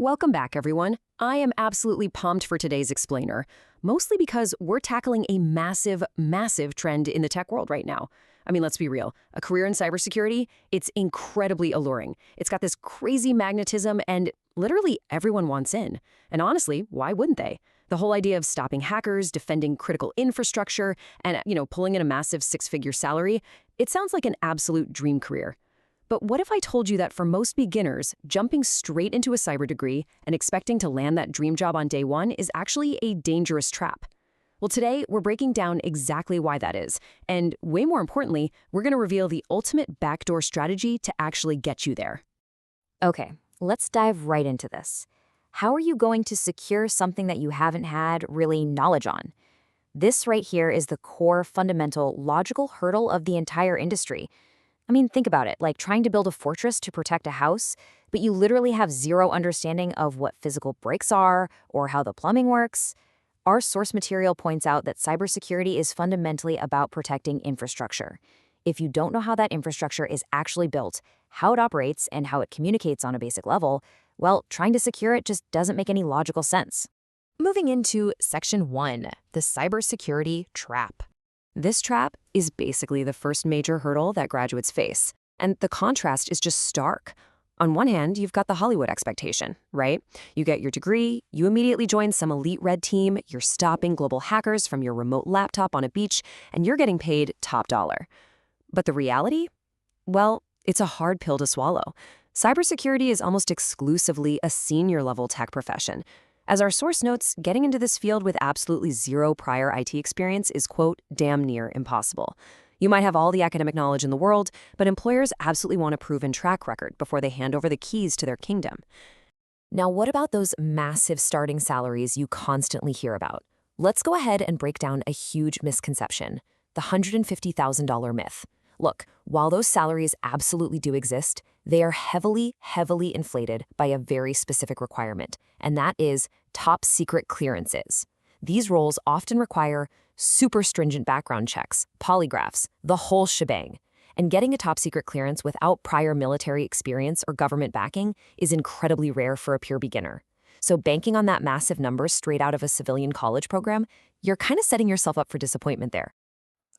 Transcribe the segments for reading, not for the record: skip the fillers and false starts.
Welcome back, everyone. I am absolutely pumped for today's explainer, mostly because we're tackling a massive, massive trend in the tech world right now. I mean, let's be real. A career in cybersecurity, it's incredibly alluring. It's got this crazy magnetism, and literally everyone wants in. And honestly, why wouldn't they? The whole idea of stopping hackers, defending critical infrastructure, and, pulling in a massive six-figure salary, it sounds like an absolute dream career. But what if I told you that for most beginners, jumping straight into a cyber degree and expecting to land that dream job on day one is actually a dangerous trap? Well, today, we're breaking down exactly why that is. And way more importantly, we're going to reveal the ultimate backdoor strategy to actually get you there. Okay, let's dive right into this. How are you going to secure something that you haven't had really knowledge on? This right here is the core, fundamental, logical hurdle of the entire industry. I mean, think about it, like trying to build a fortress to protect a house, but you literally have zero understanding of what physical breaks are or how the plumbing works. Our source material points out that cybersecurity is fundamentally about protecting infrastructure. If you don't know how that infrastructure is actually built, how it operates, and how it communicates on a basic level, well, trying to secure it just doesn't make any logical sense. Moving into Section 1, the Cybersecurity Trap. This trap is basically the first major hurdle that graduates face, and the contrast is just stark. On one hand, you've got the Hollywood expectation, right? You get your degree, you immediately join some elite red team, you're stopping global hackers from your remote laptop on a beach, and you're getting paid top dollar. But the reality? Well, it's a hard pill to swallow. Cybersecurity is almost exclusively a senior-level tech profession. As our source notes, getting into this field with absolutely zero prior IT experience is, quote, damn near impossible. You might have all the academic knowledge in the world, but employers absolutely want a proven track record before they hand over the keys to their kingdom. Now, what about those massive starting salaries you constantly hear about? Let's go ahead and break down a huge misconception, the $150,000 myth. Look, while those salaries absolutely do exist, they are heavily, heavily inflated by a very specific requirement, and that is top secret clearances. These roles often require super stringent background checks, polygraphs, the whole shebang. And getting a top secret clearance without prior military experience or government backing is incredibly rare for a pure beginner. So banking on that massive number straight out of a civilian college program, you're kind of setting yourself up for disappointment there.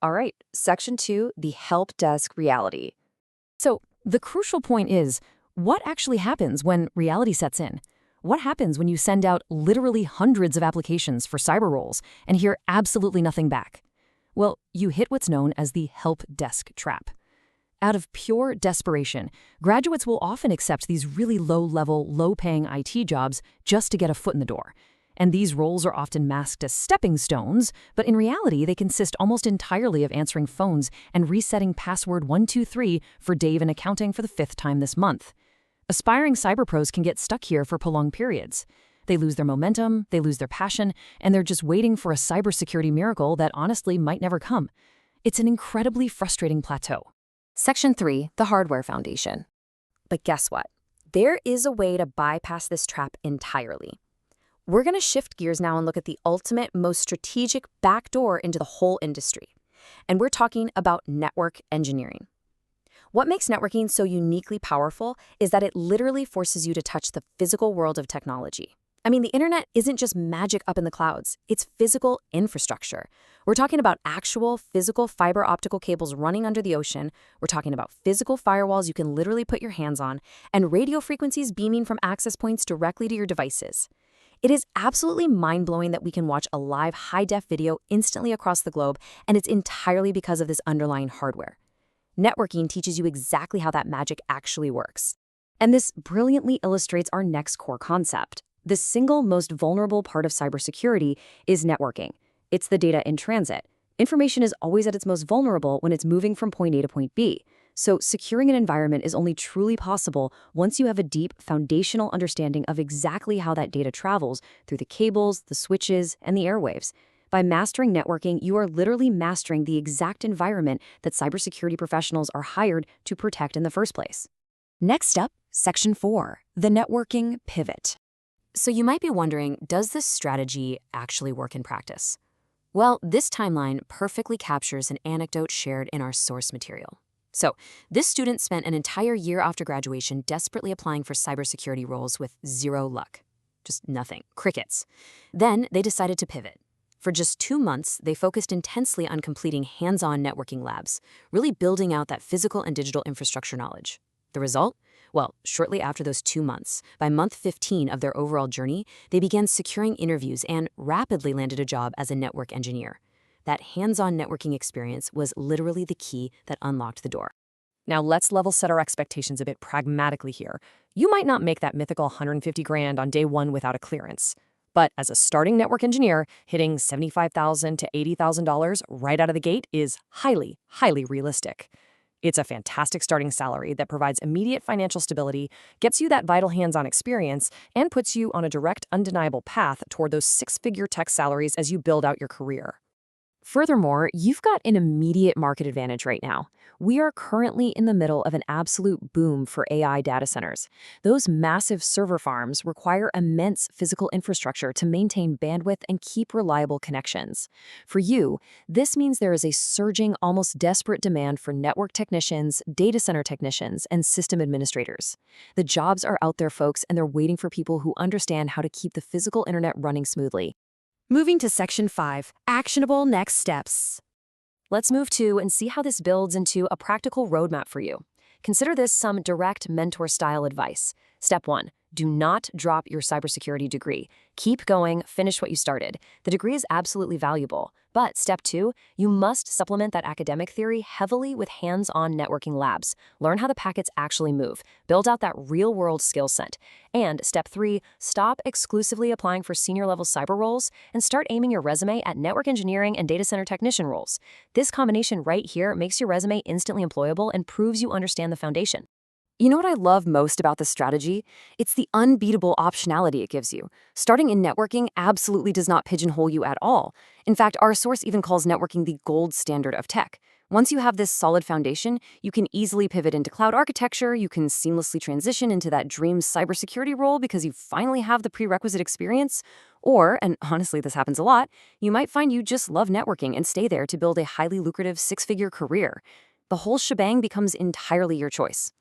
All right, Section 2, the help desk reality. So the crucial point is, what actually happens when reality sets in? What happens when you send out literally hundreds of applications for cyber roles and hear absolutely nothing back? Well, you hit what's known as the help desk trap. Out of pure desperation, graduates will often accept these really low-level, low-paying IT jobs just to get a foot in the door. And these roles are often masked as stepping stones, but in reality, they consist almost entirely of answering phones and resetting password 123 for Dave in accounting for the 5th time this month. Aspiring cyber pros can get stuck here for prolonged periods. They lose their momentum, they lose their passion, and they're just waiting for a cybersecurity miracle that honestly might never come. It's an incredibly frustrating plateau. Section 3, the hardware foundation. But guess what? There is a way to bypass this trap entirely. We're going to shift gears now and look at the ultimate, most strategic backdoor into the whole industry. And we're talking about network engineering. What makes networking so uniquely powerful is that it literally forces you to touch the physical world of technology. I mean, the internet isn't just magic up in the clouds, it's physical infrastructure. We're talking about actual physical fiber optical cables running under the ocean. We're talking about physical firewalls you can literally put your hands on, and radio frequencies beaming from access points directly to your devices. It is absolutely mind-blowing that we can watch a live high-def video instantly across the globe, and it's entirely because of this underlying hardware. Networking teaches you exactly how that magic actually works. And this brilliantly illustrates our next core concept. The single most vulnerable part of cybersecurity is networking. It's the data in transit. Information is always at its most vulnerable when it's moving from point A to point B. So securing an environment is only truly possible once you have a deep foundational understanding of exactly how that data travels through the cables, the switches, and the airwaves. By mastering networking, you are literally mastering the exact environment that cybersecurity professionals are hired to protect in the first place. Next up, Section 4, the networking pivot. So you might be wondering, does this strategy actually work in practice? Well, this timeline perfectly captures an anecdote shared in our source material. So, this student spent an entire year after graduation desperately applying for cybersecurity roles with zero luck. Just nothing. Crickets. Then they decided to pivot. For just 2 months, they focused intensely on completing hands-on networking labs, really building out that physical and digital infrastructure knowledge. The result? Well, shortly after those 2 months, by month 15 of their overall journey, they began securing interviews and rapidly landed a job as a network engineer. That hands-on networking experience was literally the key that unlocked the door. Now let's level set our expectations a bit pragmatically here. You might not make that mythical 150 grand on day one without a clearance. But as a starting network engineer, hitting $75,000 to $80,000 right out of the gate is highly, highly realistic. It's a fantastic starting salary that provides immediate financial stability, gets you that vital hands-on experience, and puts you on a direct, undeniable path toward those six-figure tech salaries as you build out your career. Furthermore, you've got an immediate market advantage right now. We are currently in the middle of an absolute boom for AI data centers. Those massive server farms require immense physical infrastructure to maintain bandwidth and keep reliable connections. For you, this means there is a surging, almost desperate demand for network technicians, data center technicians, and system administrators. The jobs are out there, folks, and they're waiting for people who understand how to keep the physical internet running smoothly. Moving to Section 5, Actionable Next Steps. Let's move to and see how this builds into a practical roadmap for you. Consider this some direct mentor-style advice. Step 1. Do not drop your cybersecurity degree. Keep going, finish what you started. The degree is absolutely valuable. But step 2, you must supplement that academic theory heavily with hands-on networking labs. Learn how the packets actually move. Build out that real-world skill set. And step 3, stop exclusively applying for senior-level cyber roles and start aiming your resume at network engineering and data center technician roles. This combination right here makes your resume instantly employable and proves you understand the foundation. You know what I love most about this strategy? It's the unbeatable optionality it gives you. Starting in networking absolutely does not pigeonhole you at all. In fact, our source even calls networking the gold standard of tech. Once you have this solid foundation, you can easily pivot into cloud architecture, you can seamlessly transition into that dream cybersecurity role because you finally have the prerequisite experience. Or, and honestly this happens a lot, you might find you just love networking and stay there to build a highly lucrative six-figure career. The whole shebang becomes entirely your choice.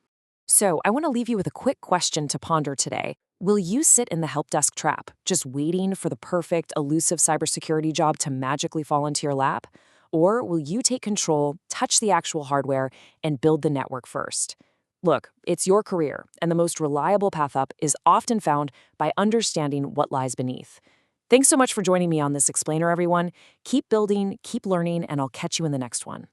So, I want to leave you with a quick question to ponder today. Will you sit in the help desk trap, just waiting for the perfect, elusive cybersecurity job to magically fall into your lap? Or will you take control, touch the actual hardware, and build the network first? Look, it's your career, and the most reliable path up is often found by understanding what lies beneath. Thanks so much for joining me on this explainer, everyone. Keep building, keep learning, and I'll catch you in the next one.